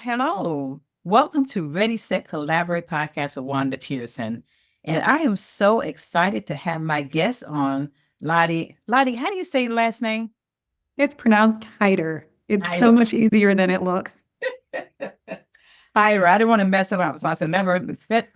Hello. Welcome to Ready, Set, Collaborate podcast with Wanda Peterson. And I am so excited to have my guest on, Lottie. Lottie, how do you say the last name? It's pronounced Heider. It's so Heider. much easier than it looks. Heider. I didn't want to mess it up, so I said never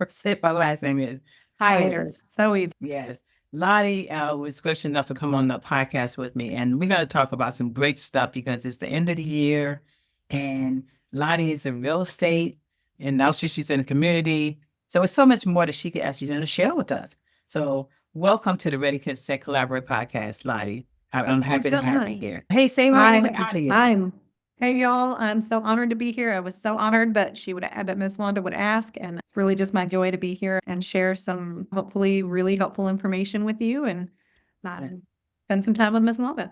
sit my last name is Heider. Heider. So easy. Yes. Lottie was gracious enough to come on the podcast with me, and we're going to talk about some great stuff because it's the end of the year, and Lottie is in real estate, and now she's in the community. So it's so much more that she could actually share with us. So welcome to the Ready, Set, Collaborate podcast, Lottie. I'm You're happy to so have you nice. here. Hey, say hi to I'm, the audience. I'm, hey y'all, I'm so honored to be here. I was so honored that Miss Wanda would ask. And it's really just my joy to be here and share some hopefully really helpful information with you and spend some time with Miss Wanda.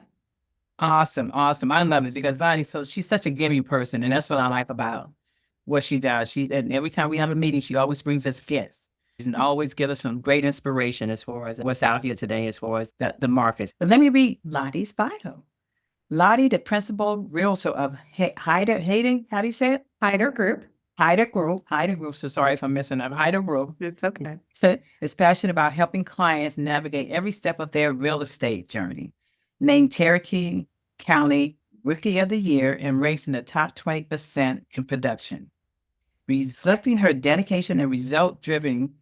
Awesome, awesome. I love it because Lottie, so she's such a giving person, and that's what I like about what she does. And every time we have a meeting, she always brings us gifts and always give us some great inspiration as far as what's out here today, as far as the markets. But let me read Lottie's bio. Lottie, the principal realtor of Hayden, how do you say it? Heider Group. Heider Group. So sorry if I'm messing up. Heider Group. It's okay. So is passionate about helping clients navigate every step of their real estate journey. Named Cherokee County Rookie of the Year and ranked in the top 20% in production. Reflecting her dedication and result-driven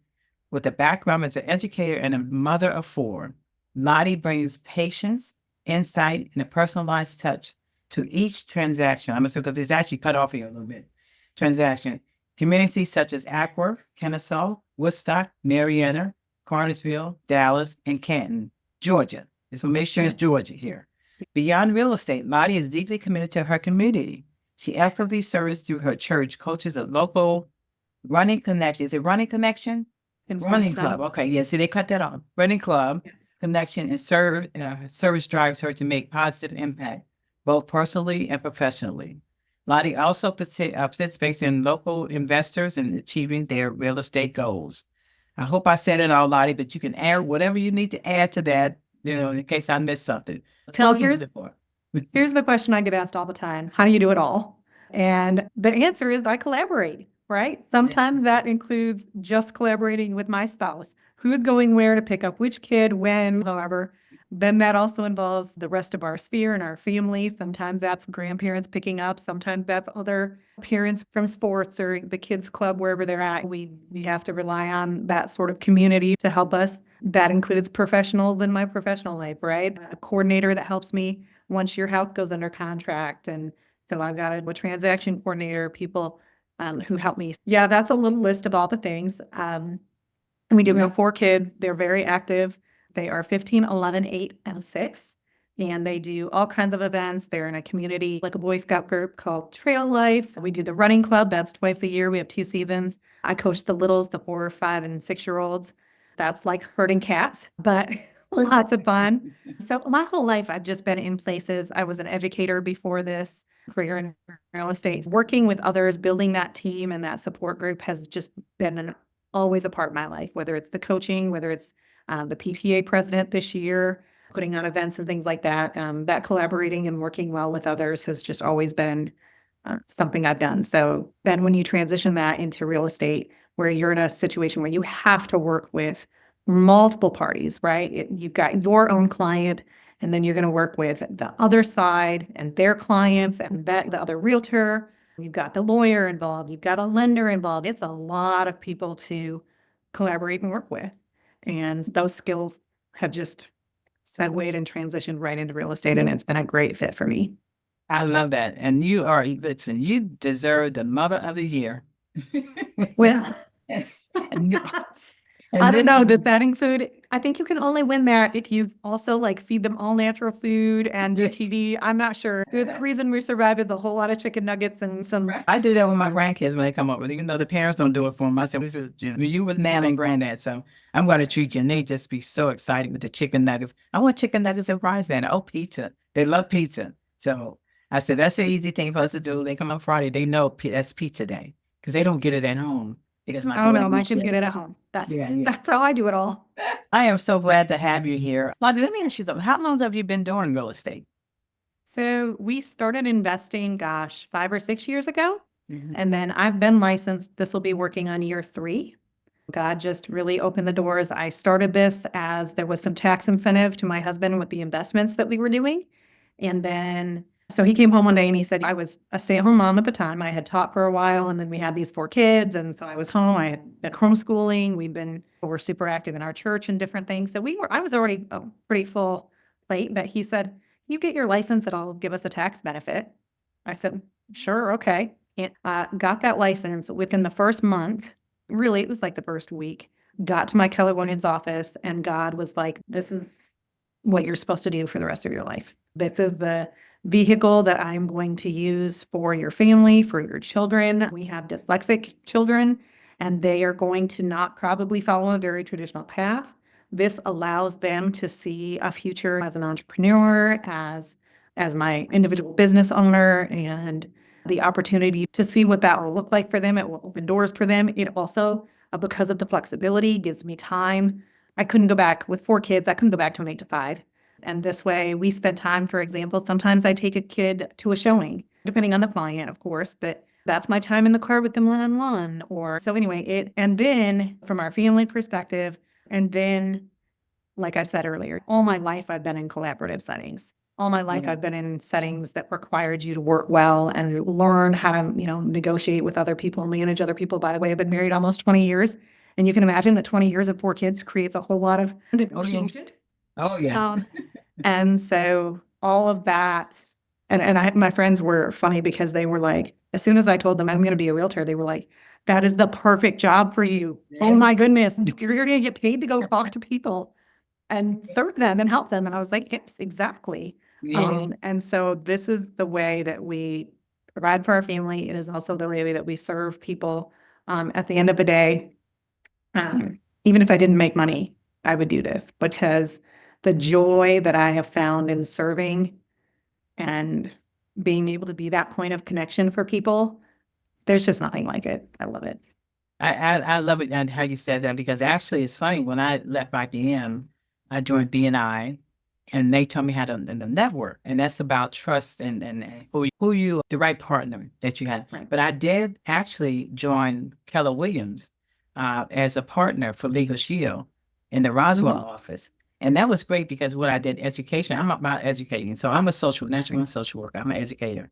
with a background as an educator and a mother of four, Lottie brings patience, insight, and a personalized touch to each transaction. I'm assuming because it's actually cut off here a little bit. Transaction. Communities such as Ackworth, Kennesaw, Woodstock, Marietta, Cartersville, Dallas, and Canton, Georgia. Just want to make sure it's Georgia here. Beyond real estate, Lottie is deeply committed to her community. She actively serves through her church, coaches a local running connection. Is it running connection? Running club. Okay, yeah. See, they cut that off. Running club connection and service drives her to make positive impact, both personally and professionally. Lottie also participates in local investors and achieving their real estate goals. I hope I said it all, Lottie, but you can add whatever you need to add to that, in case I missed something. Tell us a little bit more. Here's the question I get asked all the time. How do you do it all? And the answer is I collaborate, right? Sometimes that includes just collaborating with my spouse, who's going where to pick up which kid, when, however. Then that also involves the rest of our sphere and our family. Sometimes that's grandparents picking up. Sometimes that's other parents from sports or the kids club, wherever they're at. We have to rely on that sort of community to help us. That includes professionals in my professional life, right? A coordinator that helps me once your house goes under contract. And so I've got a transaction coordinator, people who help me. Yeah, that's a little list of all the things. And we do have 4 kids. They're very active. They are 15, 11, 8, and 6. And they do all kinds of events. They're in a community, like a Boy Scout group called Trail Life. We do the running club. That's twice a year. We have 2 seasons. I coach the littles, the 4, 5, and 6-year-olds. That's like herding cats, but lots of fun. So my whole life, I've just been in places. I was an educator before this career in real estate. Working with others, building that team and that support group has just been always a part of my life, whether it's the coaching, whether it's the PTA president this year, putting on events and things like that. That collaborating and working well with others has just always been something I've done. So then when you transition that into real estate, where you're in a situation where you have to work with multiple parties, right? You've got your own client, and then you're going to work with the other side and their clients and the other realtor. You've got the lawyer involved. You've got a lender involved. It's a lot of people to collaborate and work with. And those skills have just segued and transitioned right into real estate, and it's been a great fit for me. I love that. And listen, you deserve the Mother of the Year. Well, Yes. I don't know. Does that include? I think you can only win that if you also like feed them all natural food and do TV. I'm not sure. The reason we survived is a whole lot of chicken nuggets and some. I do that with my grandkids when they come over. Even though the parents don't do it for them, I said, you with Nan and Granddad, so I'm going to treat you. And they just be so excited with the chicken nuggets. I want chicken nuggets and fries then. Oh, pizza. They love pizza. So I said, that's an easy thing for us to do. They come on Friday. They know that's pizza day because they don't get it at home. Because Oh no, my kids get it at home. That's how I do it all. I am so glad to have you here. Lottie, let me ask you something. How long have you been doing real estate? So we started investing, 5 or 6 years ago. Mhm. And then I've been licensed. This will be working on year 3. God just really opened the doors. I started this as there was some tax incentive to my husband with the investments that we were doing. And then, so he came home one day and he said, I was a stay-at-home mom at the time. I had taught for a while, and then we had these 4 kids. And so I was home. I had been homeschooling. We're super active in our church and different things. So I was already a pretty full plate, but he said, you get your license, it'll give us a tax benefit. I said, sure, okay. And got that license within the first month. Really, it was like the first week. Got to my Keller Williams office, and God was like, this is what you're supposed to do for the rest of your life. This is the vehicle that I'm going to use for your family, for your children. We have dyslexic children, and they are going to not probably follow a very traditional path. This allows them to see a future as an entrepreneur, as my individual business owner, and the opportunity to see what that will look like for them. It will open doors for them. It also, because of the flexibility, gives me time. I couldn't go back with 4 kids. I couldn't go back to an 8 to 5. And this way we spend time, for example, sometimes I take a kid to a showing, depending on the client, of course, but that's my time in the car with them one-on-one. Or so anyway, and then from our family perspective, and then, like I said earlier, all my life I've been in collaborative settings. All my life I've been in settings that required you to work well and learn how to, negotiate with other people, manage other people. By the way, I've been married almost 20 years. And you can imagine that 20 years of 4 kids creates a whole lot of negotiation. Oh, yeah. And so all of that, my friends were funny because they were like, as soon as I told them I'm going to be a realtor, they were like, that is the perfect job for you. Oh my goodness. You're going to get paid to go talk to people and serve them and help them. And I was like, yes, exactly. Yeah. And so this is the way that we provide for our family. It is also the way that we serve people. At the end of the day, even if I didn't make money, I would do this because the joy that I have found in serving and being able to be that point of connection for people, there's just nothing like it. I love it. I love it and how you said that because actually it's funny when I left IBM, I joined BNI and they told me how to network, and that's about trust and the right partner that you have. Right. But I did actually join Keller Williams as a partner for Legal Shield in the Roswell office. And that was great because what I did education, I'm about educating. So I'm a natural social worker. I'm an educator.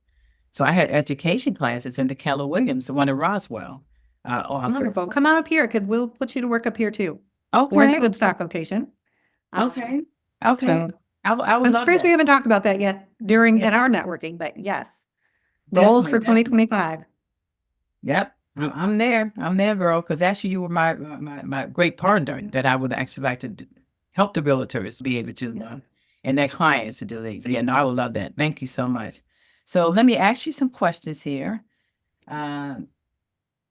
So I had education classes in the Keller Williams, the one in Roswell. Office. Wonderful. Come on up here because we'll put you to work up here too. Okay. We're in the Woodstock location. Okay. So I would I'm love surprised that. we haven't talked about that yet in our networking, but yes. Goals for Definitely. 2025. Yep. I'm there. I'm there, girl. Because actually, you were my great partner that I would actually like to help the realtors be able to, and their clients to do these. Yeah, no, I would love that. Thank you so much. So let me ask you some questions here.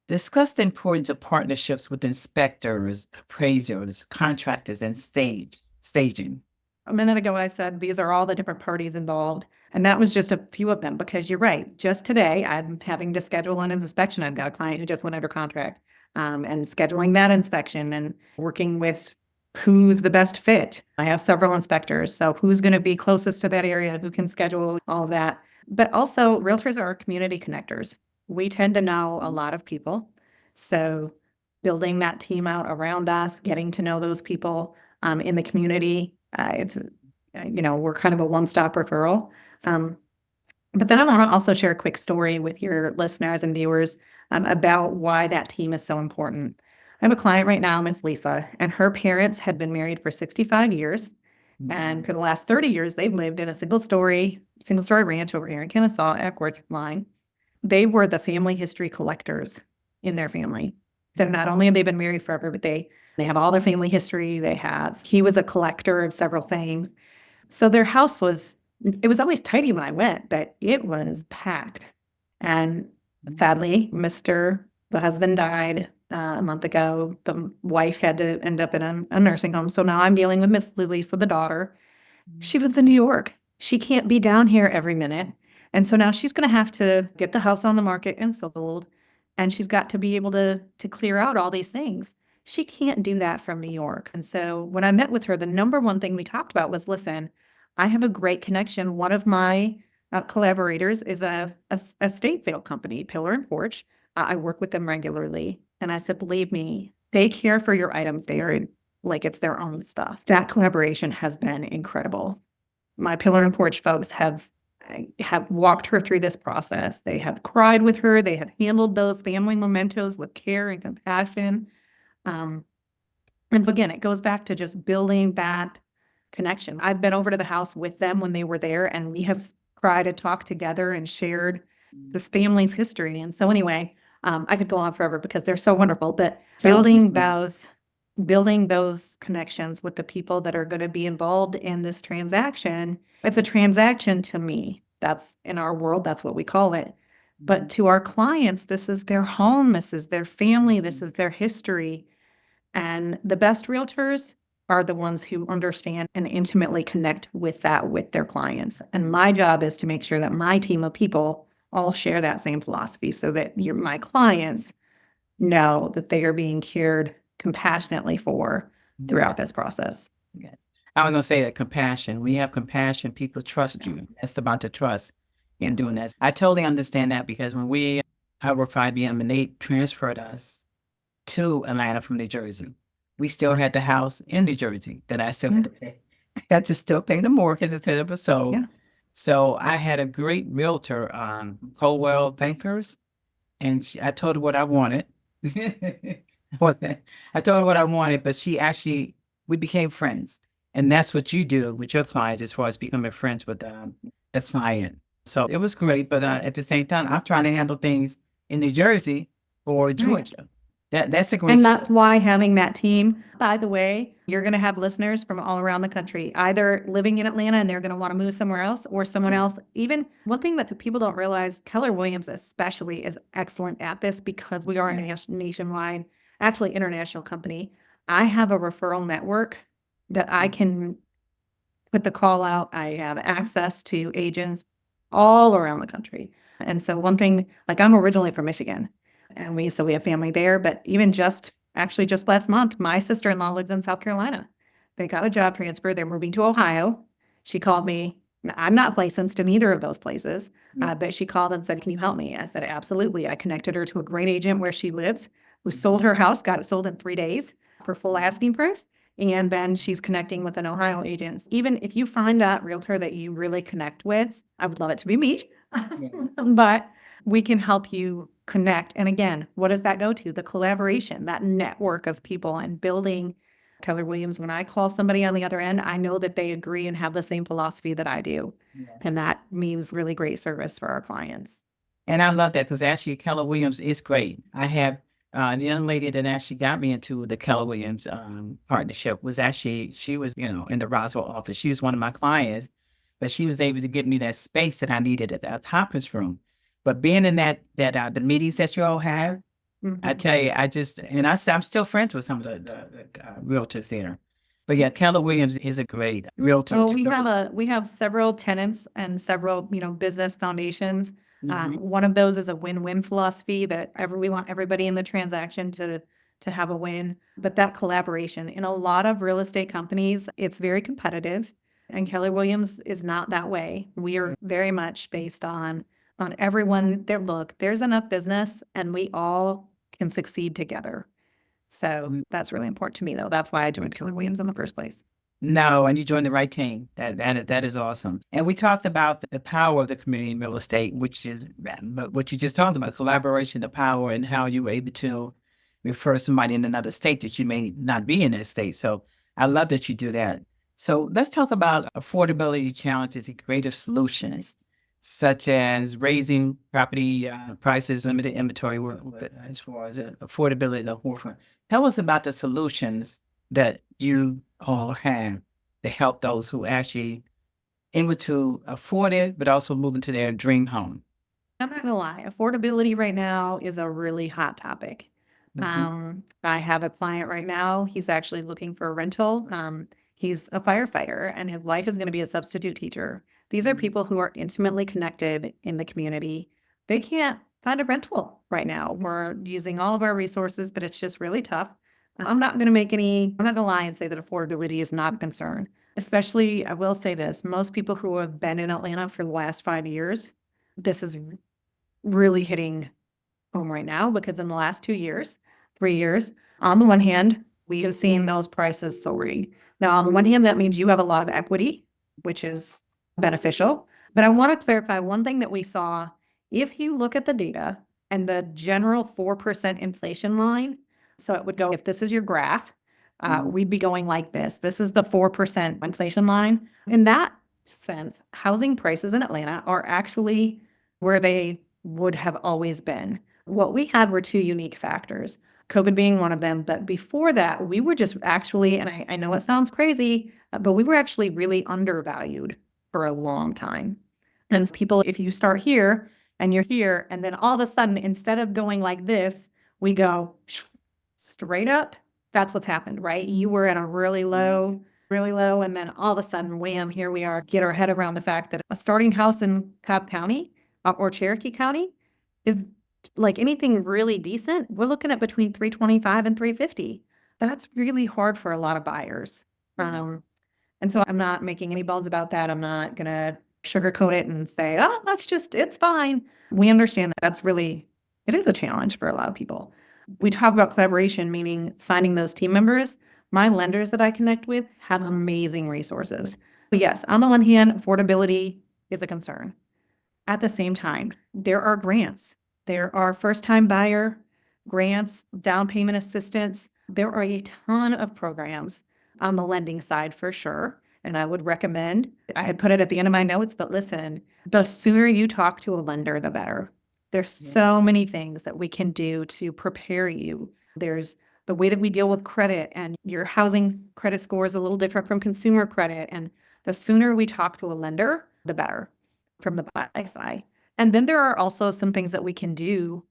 Discuss the importance of partnerships with inspectors, appraisers, contractors, and staging. A minute ago, I said these are all the different parties involved. And that was just a few of them because you're right. Just today, I'm having to schedule an inspection. I've got a client who just went under contract and scheduling that inspection and working with who's the best fit. I have several inspectors. So who's going to be closest to that area, who can schedule all of that. But also, realtors are community connectors. We tend to know a lot of people. So building that team out around us, getting to know those people in the community. We're kind of a one-stop referral. But then I want to also share a quick story with your listeners and viewers about why that team is so important. I have a client right now, Miss Lisa, and her parents had been married for 65 years. And for the last 30 years, they've lived in a single-story ranch over here in Kennesaw, Eckworth line. They were the family history collectors in their family. So not only have they been married forever, but they have all their family history. He was a collector of several things. So their house it was always tidy when I went, but it was packed. And sadly, the husband died a month ago. The wife had to end up in a nursing home. So now I'm dealing with Miss Lisa, the daughter. She lives in New York. She can't be down here every minute. And so now she's going to have to get the house on the market and sold. And she's got to be able to clear out all these things. She can't do that from New York. And so when I met with her, the number one thing we talked about was, listen, I have a great connection. One of my Collaborators is a state sale company, Pillar and Porch. I work with them regularly. And I said, believe me, they care for your items. They are like it's their own stuff. That collaboration has been incredible. My Pillar and Porch folks have walked her through this process. They have cried with her. They have handled those family mementos with care and compassion. Um, and so again, it goes back to just building that connection. I've been over to the house with them when they were there, and we have cried and talked together and shared this family's history. And so anyway, I could go on forever because they're so wonderful, but building those connections with the people that are going to be involved in this transaction. It's a transaction to me. That's in our world, that's what we call it. But to our clients, this is their home, this is their family, this is their history. And the best realtors are the ones who understand and intimately connect with that with their clients. And my job is to make sure that my team of people all share that same philosophy so that my clients know that they are being cared compassionately for throughout this process. Yes. I was going to say that compassion. We have compassion. People trust you. That's about the trust in doing that. I totally understand that because when I worked for IBM and they transferred us to Atlanta from New Jersey, we still had the house in New Jersey that I still had to pay. I had to still pay the mortgage instead of a sold. Yeah. So I had a great realtor, Coldwell Bankers, and I told her what I wanted. I told her what I wanted, but we became friends. And that's what you do with your clients as far as becoming friends with the client. So it was great, but at the same time, I'm trying to handle things in New Jersey or Georgia. That's a great. And that's why having that team, by the way, you're going to have listeners from all around the country, either living in Atlanta and they're going to want to move somewhere else, or someone else. Even one thing that the people don't realize, Keller Williams especially is excellent at this because we are a nationwide, actually international company. I have a referral network that I can put the call out. I have access to agents all around the country. And so one thing, like I'm originally from Michigan. And we have family there, but even just last month, my sister-in-law lives in South Carolina. They got a job transfer. They're moving to Ohio. She called me. I'm not licensed in either of those places, but she called and said, can you help me? I said, absolutely. I connected her to a great agent where she lives, who sold her house, got it sold in 3 days for full asking price. And then she's connecting with an Ohio agent. Even if you find that realtor that you really connect with, I would love it to be me, but we can help you connect. And again, what does that go to? The collaboration, that network of people and building. Keller Williams, when I call somebody on the other end, I know that they agree and have the same philosophy that I do. Yes. And that means really great service for our clients. And I love that because actually Keller Williams is great. I have the young lady that actually got me into the Keller Williams partnership she was, in the Roswell office. She was one of my clients, but she was able to give me that space that I needed at that conference room. But being in the meetings that you all have, I tell you, I'm still friends with some of the realtors there. But yeah, Keller Williams is a great realtor. Oh, we have several tenants and several, business foundations. One of those is a win-win philosophy that we want everybody in the transaction to have a win. But that collaboration in a lot of real estate companies, it's very competitive. And Keller Williams is not that way. We are very much based on everyone there. Look, there's enough business and we all can succeed together. So that's really important to me, though. That's why I joined Keller Williams in the first place. No, and you joined the right team. That is awesome. And we talked about the power of the community in real estate, which is what you just talked about, collaboration, the power, and how you were able to refer somebody in another state that you may not be in that state. So I love that you do that. So let's talk about affordability challenges and creative solutions, such as raising property prices, limited inventory, as far as affordability at the forefront. Tell us about the solutions that you all have to help those who actually able to afford it, but also move into their dream home. I'm not gonna lie, affordability right now is a really hot topic. I have a client right now. He's actually looking for a rental. He's a firefighter, and his wife is going to be a substitute teacher. These are people who are intimately connected in the community. They can't find a rental right now. We're using all of our resources, but it's just really tough. I'm not going to lie and say that affordability is not a concern. Especially, I will say this, most people who have been in Atlanta for the last 5 years, this is really hitting home right now because in the last 2 years, 3 years, on the one hand, we have seen those prices soaring. Now, on the one hand, that means you have a lot of equity, which is beneficial. But I want to clarify one thing that we saw. If you look at the data and the general 4% inflation line, so it would go, if this is your graph, we'd be going like this. This is the 4% inflation line. In that sense, housing prices in Atlanta are actually where they would have always been. What we had were two unique factors, COVID being one of them. But before that, we were just actually, and I know it sounds crazy, but we were actually really undervalued for a long time. And people, if you start here and you're here, and then all of a sudden, instead of going like this, we go straight up. That's what's happened, right? You were at a really low, and then all of a sudden, wham, here we are, get our head around the fact that a starting house in Cobb County or Cherokee County is like anything really decent. We're looking at between 325 and 350. That's really hard for a lot of buyers. And so I'm not making any bones about that. I'm not going to sugarcoat it and say, oh, it's fine. We understand that it is a challenge for a lot of people. We talk about collaboration, meaning finding those team members. My lenders that I connect with have amazing resources. But yes, on the one hand, affordability is a concern. At the same time, there are grants. There are first-time buyer grants, down payment assistance. There are a ton of programs on the lending side for sure. And I would recommend, I had put it at the end of my notes, but listen, the sooner you talk to a lender, the better. There's so many things that we can do to prepare you. There's the way that we deal with credit, and your housing credit score is a little different from consumer credit. And the sooner we talk to a lender, the better from the buy side. And then there are also some things that we can do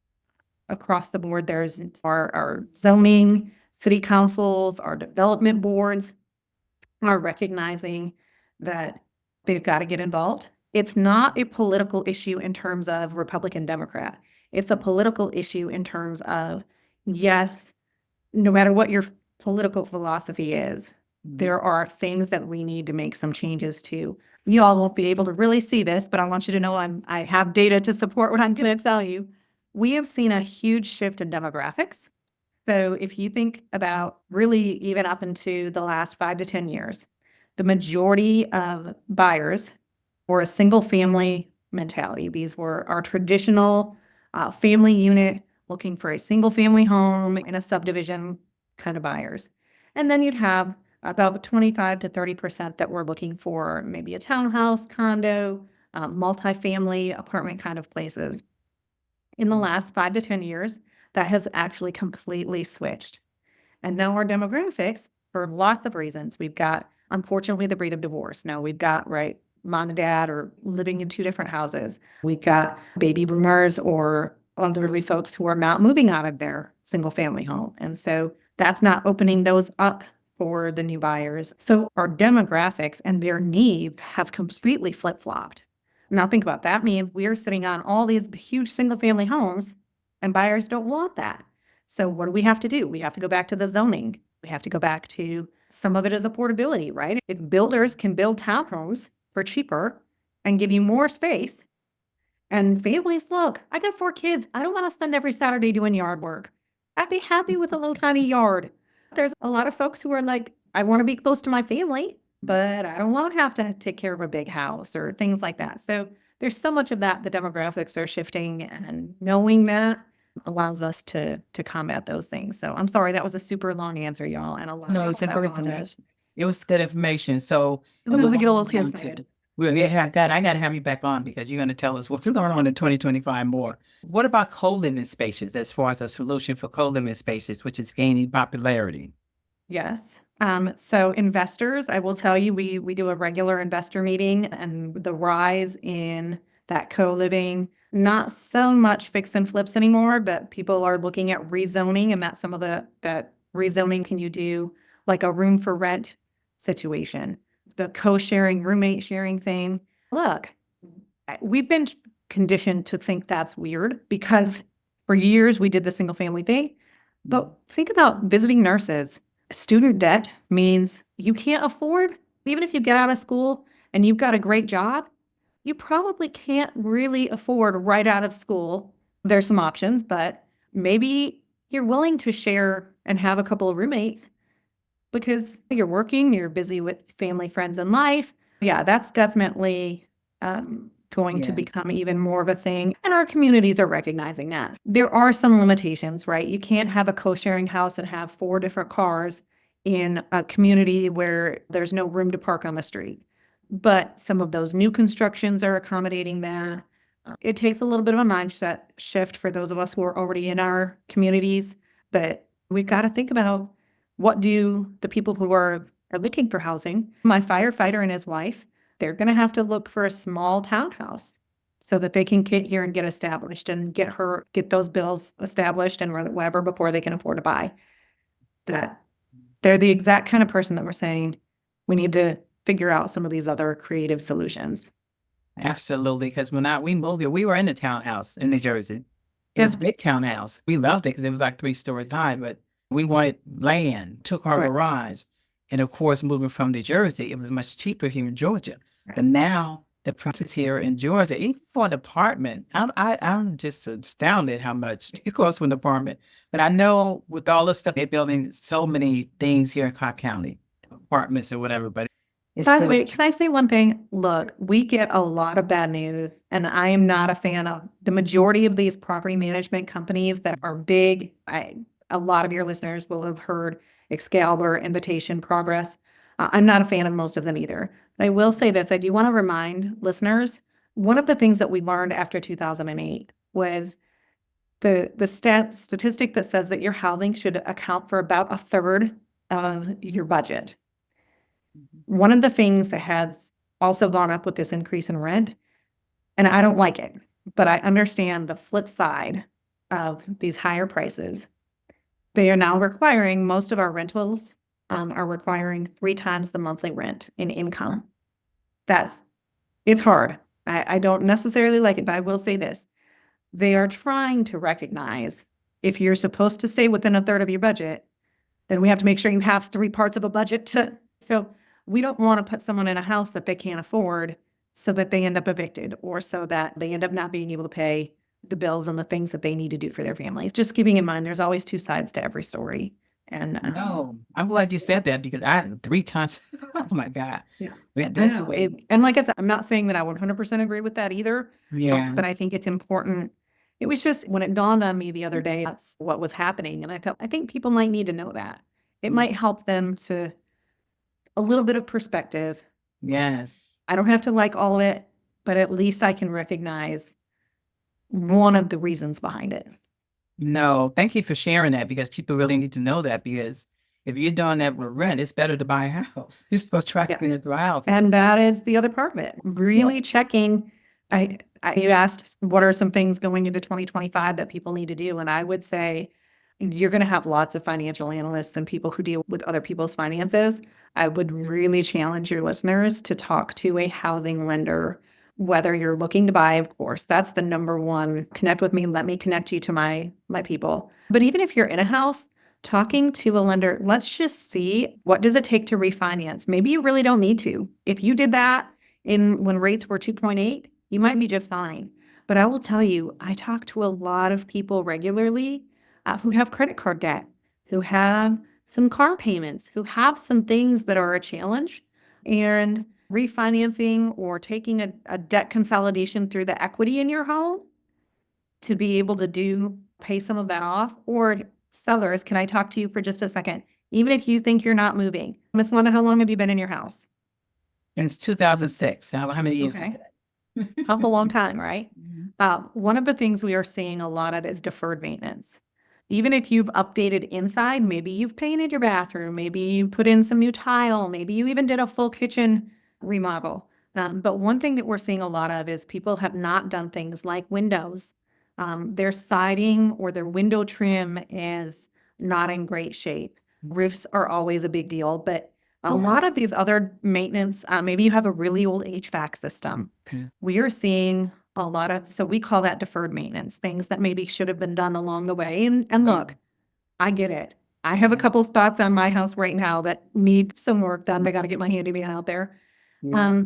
across the board. There's our zoning, city councils, our development boards are recognizing that they've got to get involved. It's not a political issue in terms of Republican, Democrat. It's a political issue in terms of, yes, no matter what your political philosophy is, there are things that we need to make some changes to. You all won't be able to really see this, but I want you to know I have data to support what I'm going to tell you. We have seen a huge shift in demographics. So if you think about really even up into the last 5 to 10 years, the majority of buyers were a single family mentality. These were our traditional family unit looking for a single family home in a subdivision kind of buyers. And then you'd have about 25 to 30% that were looking for maybe a townhouse, condo, multifamily apartment kind of places. In the last 5 to 10 years, that has actually completely switched. And now our demographics, for lots of reasons, we've got, unfortunately, the rate of divorce. Now we've got, right, mom and dad are living in 2 different houses. We've got baby boomers or elderly folks who are not moving out of their single family home. And so that's not opening those up for the new buyers. So our demographics and their needs have completely flip-flopped. Now think about that. Means we are sitting on all these huge single family homes and buyers don't want that. So what do we have to do? We have to go back to the zoning. We have to go back to some of it is affordability, right? If builders can build townhomes for cheaper and give you more space, and families, look, I got 4 kids. I don't want to spend every Saturday doing yard work. I'd be happy with a little tiny yard. There's a lot of folks who are like, I want to be close to my family, but I don't want to have to take care of a big house or things like that. So there's so much of that. The demographics are shifting, and knowing that allows us to combat those things. So I'm sorry, that was a super long answer, y'all, and a lot. No, it's important information. It was good information. So It was a little too excited. I got to have you back on because you're going to tell us what's going on in 2025 more. What about co-living spaces as far as a solution for co-living spaces, which is gaining popularity? Yes. So investors, I will tell you, we do a regular investor meeting, and the rise in that co-living, not so much fix and flips anymore, but people are looking at rezoning, and that's some of that rezoning. Can you do like a room for rent situation? The co-sharing, roommate sharing thing. Look, we've been conditioned to think that's weird because for years we did the single family thing. But think about visiting nurses. Student debt means you can't afford Even if you get out of school and you've got a great job, you probably can't really afford right out of school. There's some options, but maybe you're willing to share and have a couple of roommates because you're working, you're busy with family, friends, and life. Yeah, that's definitely going to Yeah. become even more of a thing. And our communities are recognizing that. There are some limitations, right? You can't have a co-sharing house and have 4 different cars in a community where there's no room to park on the street. But some of those new constructions are accommodating that. It takes a little bit of a mindset shift for those of us who are already in our communities, but we've got to think about what do the people who are looking for housing. My firefighter and his wife, they're going to have to look for a small townhouse so that they can get here and get established and get those bills established and whatever before they can afford to buy. That they're the exact kind of person that we're saying we need to figure out some of these other creative solutions. Absolutely. Because we moved here, we were in a townhouse in New Jersey. It was a Yeah. big townhouse. We loved it because it was like 3-story high, but we wanted land, took our Right. garage. And of course, moving from New Jersey, it was much cheaper here in Georgia. But Right. now the prices here in Georgia, even for an apartment, I'm just astounded how much it costs for an apartment. But I know with all the stuff, they're building so many things here in Cobb County, apartments or whatever, but it's By the still, way, can I say one thing? Look, we get a lot of bad news, and I am not a fan of the majority of these property management companies that are big. A lot of your listeners will have heard Excalibur, Invitation, Progress. I'm not a fan of most of them either. But I will say this, I do want to remind listeners, one of the things that we learned after 2008 was the statistic that says that your housing should account for about a third of your budget. One of the things that has also gone up with this increase in rent, and I don't like it, but I understand the flip side of these higher prices. They are now requiring, most of our rentals are requiring 3 times the monthly rent in income. It's hard. I don't necessarily like it, but I will say this. They are trying to recognize if you're supposed to stay within a third of your budget, then we have to make sure you have 3 parts of a budget so we don't want to put someone in a house that they can't afford so that they end up evicted or so that they end up not being able to pay the bills and the things that they need to do for their families. Just keeping in mind, there's always 2 sides to every story. And no, I'm glad you said that because I 3 times. Oh my God. yeah, Yeah, I that's know. And like I said, I'm not saying that I 100% agree with that either, yeah. but I think it's important. It was just when it dawned on me the other day, that's what was happening. And I think people might need to know that. It might help them to a little bit of perspective. Yes. I don't have to like all of it, but at least I can recognize one of the reasons behind it. No, thank you for sharing that because people really need to know that because if you're doing that with rent, it's better to buy a house. You're supposed to try to get a house. And that is the other part of it. Really checking. You asked what are some things going into 2025 that people need to do, and I would say you're going to have lots of financial analysts and people who deal with other people's finances. I would really challenge your listeners to talk to a housing lender, whether you're looking to buy, of course, that's the number one. Connect with me. Let me connect you to my people. But even if you're in a house, talking to a lender, let's just see what does it take to refinance. Maybe you really don't need to. If you did that when rates were 2.8, you might be just fine. But I will tell you, I talk to a lot of people regularly who have credit card debt, who have some car payments, who have some things that are a challenge. And refinancing or taking a debt consolidation through the equity in your home to be able to pay some of that off. Or sellers, can I talk to you for just a second? Even if you think you're not moving. Miss Wanda, how long have you been in your house? And it's 2006. How many years? Okay. A long time, right? One of the things we are seeing a lot of is deferred maintenance. Even if you've updated inside, maybe you've painted your bathroom, maybe you put in some new tile, maybe you even did a full kitchen remodel. But one thing that we're seeing a lot of is people have not done things like windows. Their siding or their window trim is not in great shape. Roofs are always a big deal, but a lot of these other maintenance, maybe you have a really old HVAC system. Okay. We are seeing a lot of, so we call that deferred maintenance, things that maybe should have been done along the way. And look, I get it. I have a couple spots on my house right now that need some work done. I got to get my handyman out there. Yeah.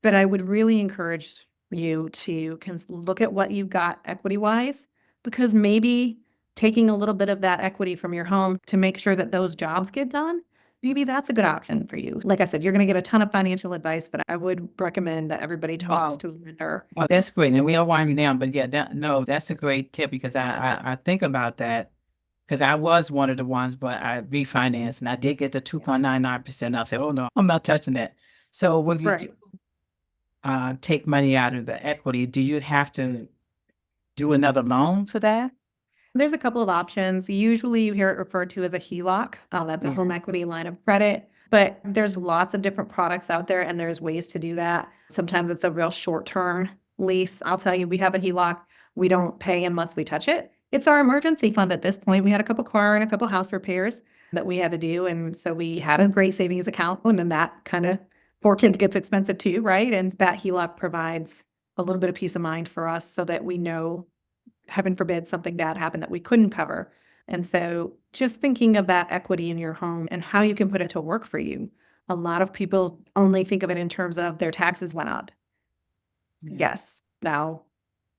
But I would really encourage you to look at what you've got equity-wise, because maybe taking a little bit of that equity from your home to make sure that those jobs get done, maybe that's a good option for you. Like I said, you're going to get a ton of financial advice, but I would recommend that everybody talks Wow. to a lender. Well, that's great. And we are winding down, but yeah, no, that's a great tip because I think about that because I was one of the ones, but I refinanced and I did get the 2.99%. I said, oh no, I'm not touching that. So when you Right. take money out of the equity, do you have to do another loan for that? There's a couple of options. Usually you hear it referred to as a HELOC, that's a home equity line of credit. But there's lots of different products out there and there's ways to do that. Sometimes it's a real short-term lease. I'll tell you, we have a HELOC. We don't pay unless we touch it. It's our emergency fund at this point. We had a couple car and a couple house repairs that we had to do. And so we had a great savings account. And then that kind of, poor kid, gets expensive too, right? And that HELOC provides a little bit of peace of mind for us so that we know, heaven forbid, something bad happened that we couldn't cover. And so just thinking of that equity in your home and how you can put it to work for you. A lot of people only think of it in terms of their taxes went up. Yes. Now,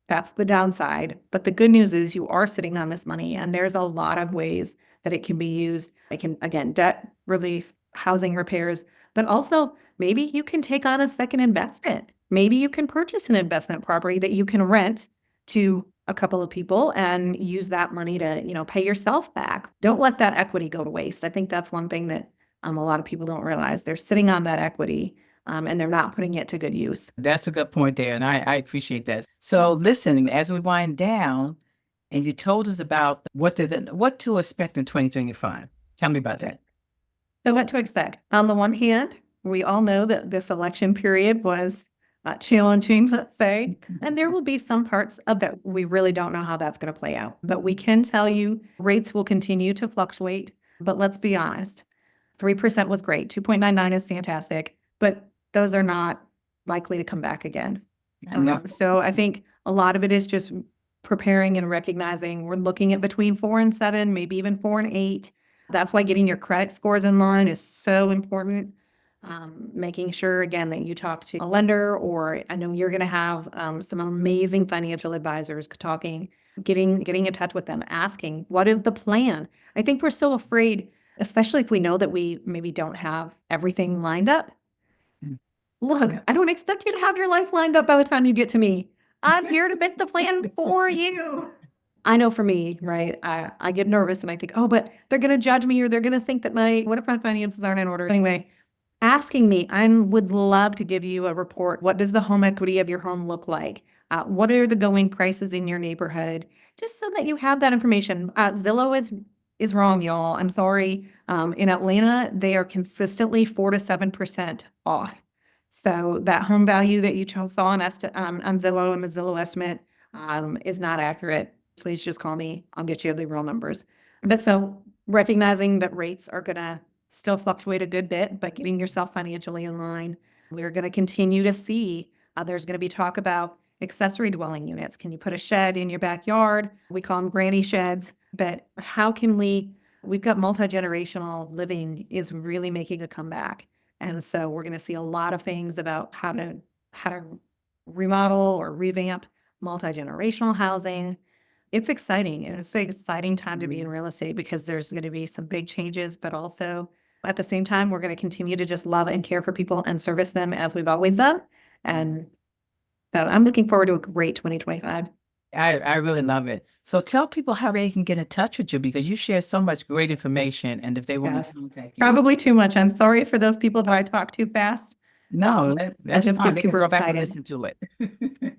that's the downside. But the good news is you are sitting on this money, and there's a lot of ways that it can be used. It can, again, debt relief, housing repairs, but also maybe you can take on a second investment. Maybe you can purchase an investment property that you can rent to a couple of people and use that money to, pay yourself back. Don't let that equity go to waste. I think that's one thing that a lot of people don't realize. They're sitting on that equity, and they're not putting it to good use. That's a good point there, and I appreciate that. So listen, as we wind down, and you told us about what to expect in 2025. Tell me about that. So what to expect? On the one hand, we all know that this election period was challenging, let's say, and there will be some parts of that we really don't know how that's going to play out. But we can tell you rates will continue to fluctuate. But let's be honest, 3% was great. 2.99 is fantastic, but those are not likely to come back again. No. So I think a lot of it is just preparing and recognizing we're looking at between 4 and 7, maybe even 4 and 8. That's why getting your credit scores in line is so important. Making sure, again, that you talk to a lender, or I know you're going to have some amazing financial advisors getting in touch with them, asking, what is the plan? I think we're so afraid, especially if we know that we maybe don't have everything lined up. Look, I don't expect you to have your life lined up by the time you get to me. I'm here to make the plan for you. I know for me, right, I get nervous and I think, oh, but they're going to judge me, or they're going to think that what if my finances aren't in order? Anyway, asking me, I would love to give you a report. What does the home equity of your home look like? What are the going prices in your neighborhood? Just so that you have that information. Zillow is wrong, y'all. I'm sorry. In Atlanta, they are consistently 4 to 7% off. So that home value that you saw on Zillow and the Zillow estimate is not accurate. Please just call me. I'll get you the real numbers. But so recognizing that rates are going to still fluctuate a good bit, but getting yourself financially in line. We're going to continue to see, there's going to be talk about accessory dwelling units. Can you put a shed in your backyard? We call them granny sheds. But how can we've got multi-generational living is really making a comeback. And so we're going to see a lot of things about how to remodel or revamp multi-generational housing. It's exciting, and it's an exciting time to be in real estate because there's going to be some big changes, but also at the same time, we're going to continue to just love and care for people and service them as we've always done. And so I'm looking forward to a great 2025. I really love it. So tell people how they can get in touch with you because you share so much great information. And if they want Yes. to contact you, Probably too much. I'm sorry for those people who I talk too fast. no, that's just fine. get They can super go back and excited. listen to it.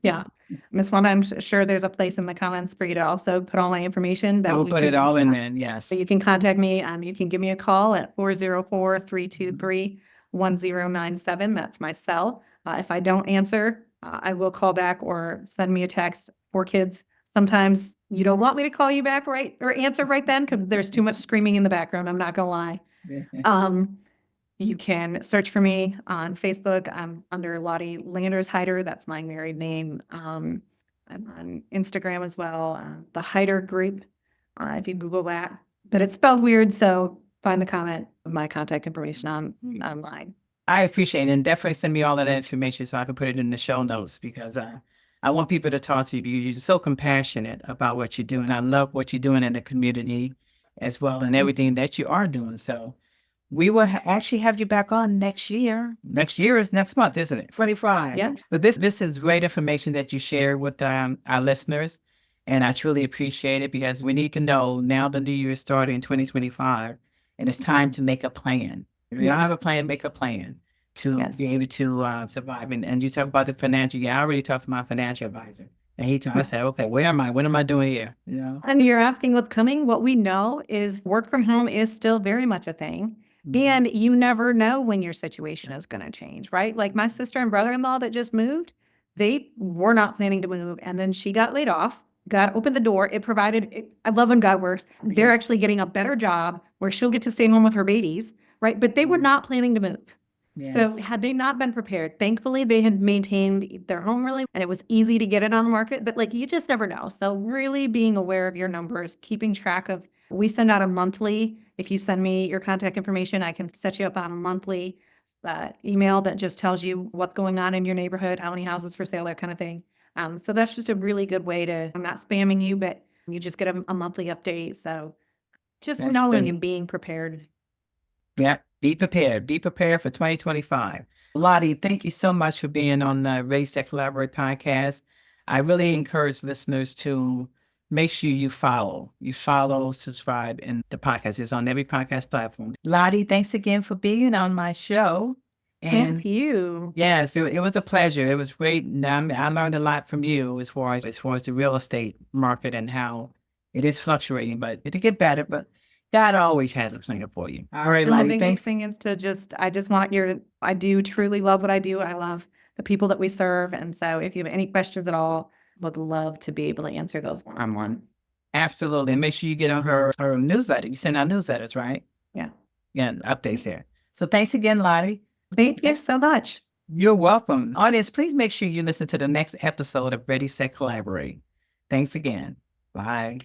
Yeah. Miss Wanda, I'm sure there's a place in the comments for you to also put all my information. I'll put it all in there. Yes. So you can contact me. You can give me a call at 404-323-1097. That's my cell. If I don't answer, I will call back or send me a text. For kids, sometimes you don't want me to call you back right or answer right then because there's too much screaming in the background. I'm not gonna lie. You can search for me on Facebook. I'm under Lottie Haider. That's my married name. I'm on Instagram as well. The Heider Group. If you Google that, but it's spelled weird. So find the comment of my contact information online. I appreciate it. And definitely send me all of that information so I can put it in the show notes because I want people to talk to you because you're so compassionate about what you're doing. I love what you're doing in the community as well and everything that you are doing. So we will actually have you back on next year. Next year is next month, isn't it? 25. Yeah. But this is great information that you share with our listeners. And I truly appreciate it because we need to know now the new year is starting in 2025 and it's time to make a plan. If you don't have a plan, make a plan to be able to survive. And you talk about the financial. Yeah, I already talked to my financial advisor. And he told me, I said, okay, where am I? What am I doing here? You know? And you're asking what's coming. What we know is work from home is still very much a thing. And you never know when your situation is going to change, right? Like my sister and brother-in-law that just moved, they were not planning to move. And then she got laid off. God opened the door. It provided, I love when God works. They're actually getting a better job where she'll get to stay home with her babies, right? But they were not planning to move. Yes. So had they not been prepared, thankfully they had maintained their home really, and it was easy to get it on the market, but like you just never know. So really being aware of your numbers, keeping track of, we send out a monthly. If you send me your contact information, I can set you up on a monthly email that just tells you what's going on in your neighborhood, how many houses for sale, that kind of thing. So that's just a really good way to, I'm not spamming you, but you just get a monthly update. So just That's knowing great. and being prepared. Yeah, be prepared. Be prepared for 2025. Lottie, thank you so much for being on the Raise That Collaborate podcast. I really encourage listeners to make sure you follow, subscribe, and the podcast is on every podcast platform. Lottie, thanks again for being on my show. And Thank you. yes, it was a pleasure. It was great. And I learned a lot from you as far as the real estate market and how it is fluctuating, but it'll get better. But God always has a plan for you. All right, And the Lottie, biggest thanks. thing is to I just want I do truly love what I do. I love the people that we serve. And so if you have any questions at all, would love to be able to answer those one-on-one. Absolutely. And make sure you get on her newsletter. You send out newsletters, right? Yeah. Yeah, updates there. So thanks again, Lottie. Thank you so much. You're welcome. Audience, please make sure you listen to the next episode of Ready, Set, Collaborate. Thanks again. Bye.